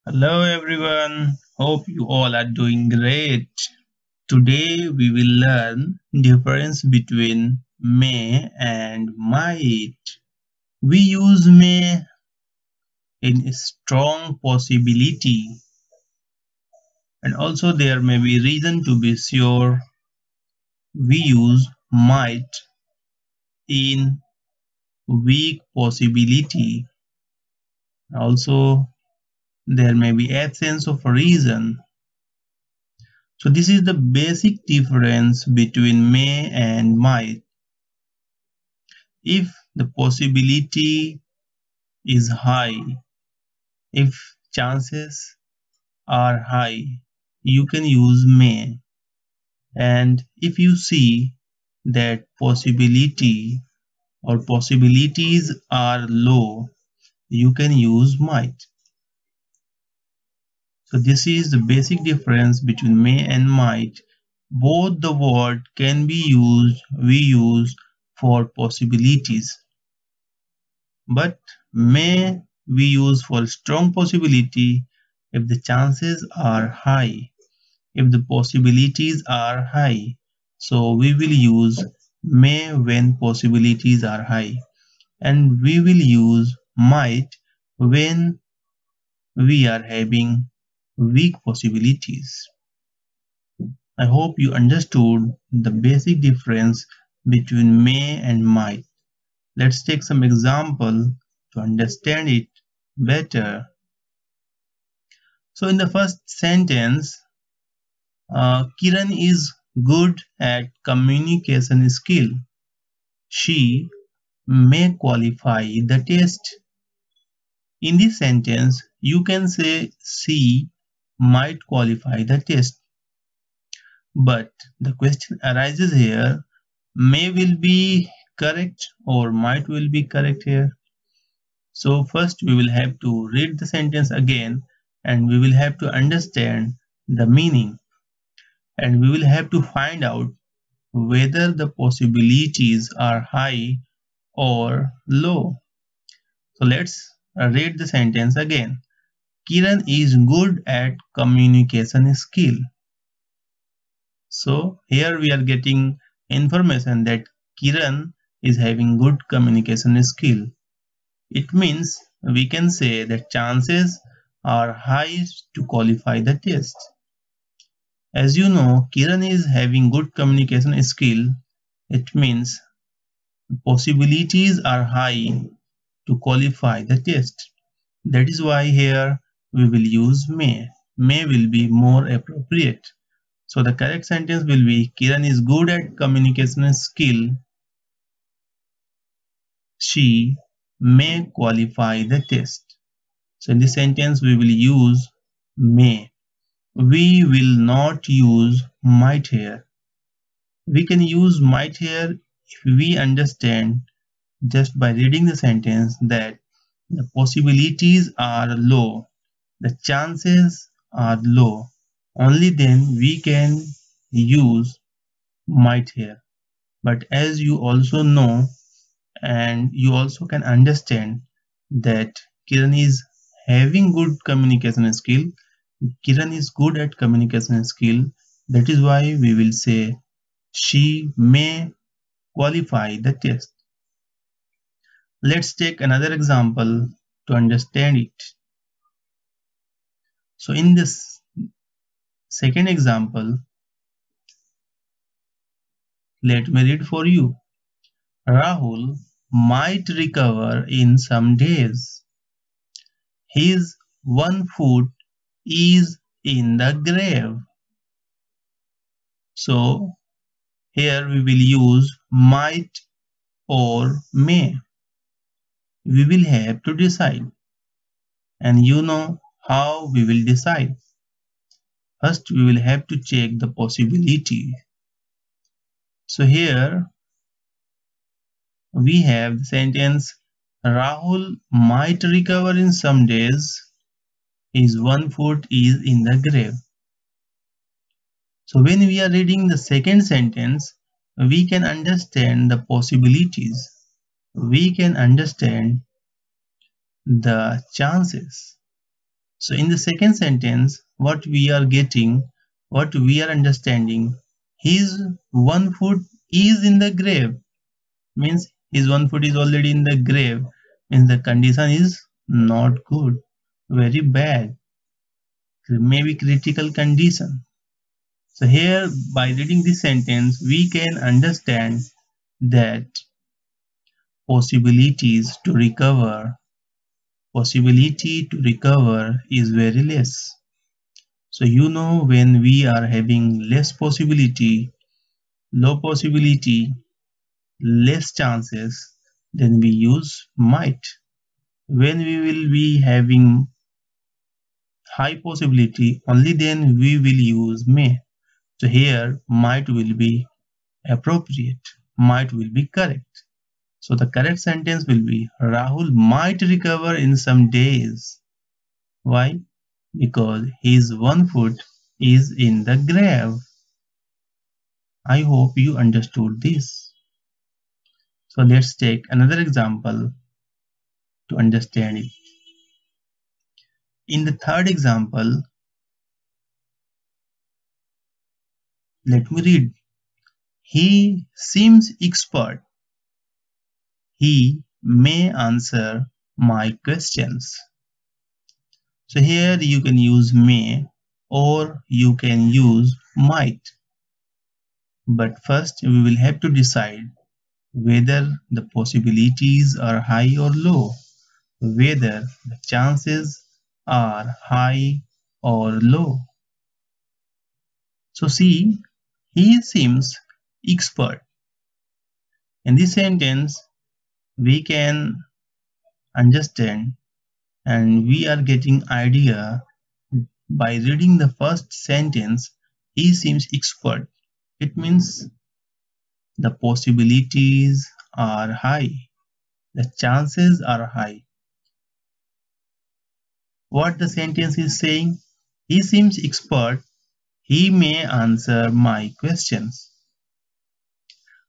Hello everyone, hope you all are doing great. Today we will learn difference between may and might. We use may in strong possibility and also there may be reason to be sure. We use might in weak possibility. Also there may be absence of reason. So this is the basic difference between may and might. If the possibility is high, if chances are high, you can use may. And if you see that possibility or possibilities are low, you can use might. So this is the basic difference between may and might. Both the word can be used, we use for possibilities. But may we use for strong possibility if the chances are high, if the possibilities are high. So we will use may when possibilities are high, and we will use might when we are having weak possibilities. I hope you understood the basic difference between may and might. Let's take some example to understand it better. So in the first sentence, Kiran is good at communication skill. She may qualify the test. In this sentence, you can say she might qualify the test. But the question arises here, may will be correct or might will be correct here. So first we will have to read the sentence again and we will have to understand the meaning, and we will have to find out whether the possibilities are high or low. So let's read the sentence again. Kiran is good at communication skill. So here we are getting information that Kiran is having good communication skill. It means we can say that chances are high to qualify the test. As you know, Kiran is having good communication skill. It means possibilities are high to qualify the test. That is why here we will use may. May will be more appropriate. So the correct sentence will be Kiran is good at communication skill. She may qualify the test. So in this sentence we will use may. We will not use might here. We can use might here if we understand just by reading the sentence that the possibilities are low, the chances are low. Only then we can use might here. But as you also know and you also can understand that Kiran is having good communication skill, Kiran is good at communication skill. That is why we will say she may qualify the test. Let's take another example to understand it. So in this second example, let me read for you. Rahul might recover in some days. His one foot is in the grave. So here we will use might or may. We will have to decide. And you know how we will decide. First we will have to check the possibility. So here we have the sentence Rahul might recover in some days. His one foot is in the grave. So when we are reading the second sentence, we can understand the possibilities. We can understand the chances. So in the second sentence, what we are getting, what we are understanding, his one foot is in the grave, means his one foot is already in the grave, means the condition is not good, very bad, maybe critical condition. So here by reading this sentence, we can understand that possibilities to recover, possibility to recover is very less. So when we are having less possibility, low possibility, less chances, then we use might. When we will be having high possibility, only then we will use may. So here might will be appropriate, might will be correct. So the correct sentence will be Rahul might recover in some days. Why? Because his one foot is in the grave. I hope you understood this. So let's take another example to understand it. In the third example, let me read. He seems expert. He may answer my questions. So here you can use may or you can use might. But first we will have to decide whether the possibilities are high or low, whether the chances are high or low. So see, he seems expert. In this sentence, we can understand and we are getting idea by reading the first sentence, he seems expert. It means the possibilities are high, the chances are high. What the sentence is saying? He seems expert, he may answer my questions.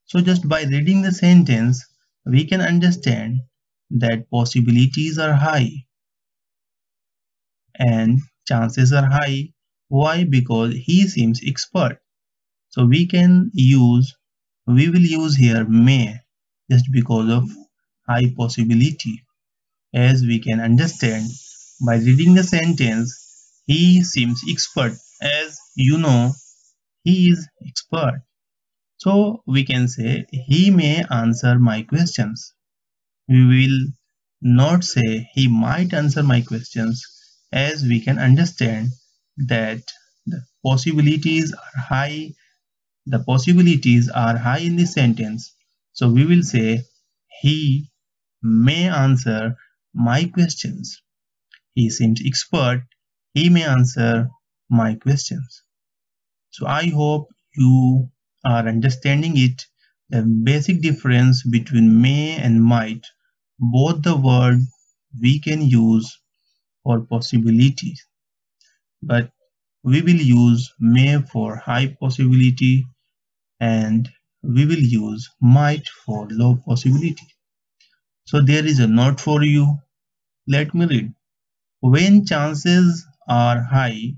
So just by reading the sentence, we can understand that possibilities are high and chances are high. Why? Because he seems expert. So we will use here may just because of high possibility. As we can understand by reading the sentence, he seems expert. As you know, he is expert. So we can say he may answer my questions. We will not say he might answer my questions, as we can understand that the possibilities are high. The possibilities are high in this sentence. So we will say he may answer my questions. He seems expert. He may answer my questions. So I hope you are understanding it. The basic difference between may and might, both the word we can use for possibilities, but we will use may for high possibility and we will use might for low possibility. So there is a note for you. Let me read. When chances are high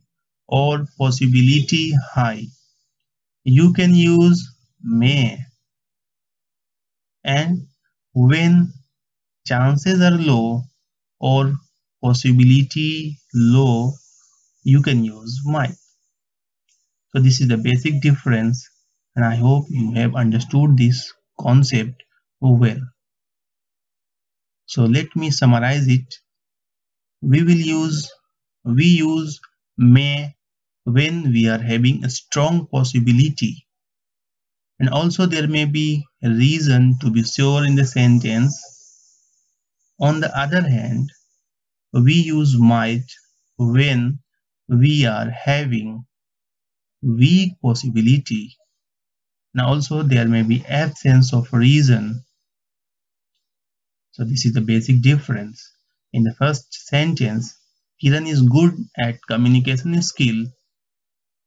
or possibility high, you can use may, and when chances are low or possibility low, you can use might. So this is the basic difference, and I hope you have understood this concept well. So let me summarize it. We use may when we are having a strong possibility, and also there may be a reason to be sure in the sentence. On the other hand, we use might when we are having weak possibility. Now also there may be absence of reason. So this is the basic difference. In the first sentence, Kiran is good at communication skill.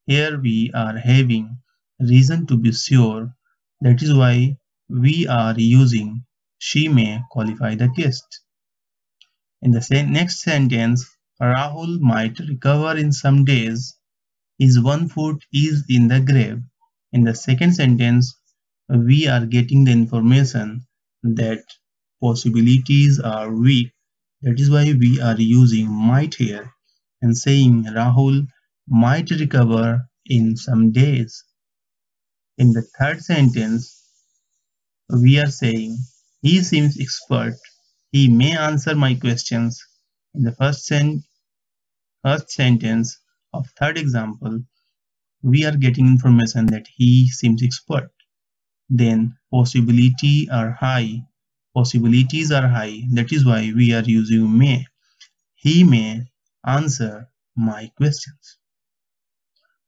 Here we are having reason to be sure. That is why we are using she may qualify the test. In the next sentence, Rahul might recover in some days. His one foot is in the grave. In the second sentence, we are getting the information that possibilities are weak. That is why we are using might here and saying Rahul might recover in some days. In the third sentence, we are saying he seems expert. He may answer my questions. In the first sentence of third example, we are getting information that he seems expert. Then possibilities are high. That is why we are using may. He may answer my questions.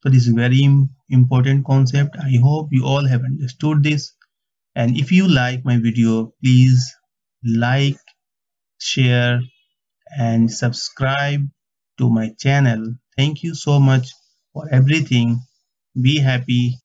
So this is very important concept. I hope you all have understood this. And if you like my video, please like, share and subscribe to my channel. Thank you so much for everything. Be happy.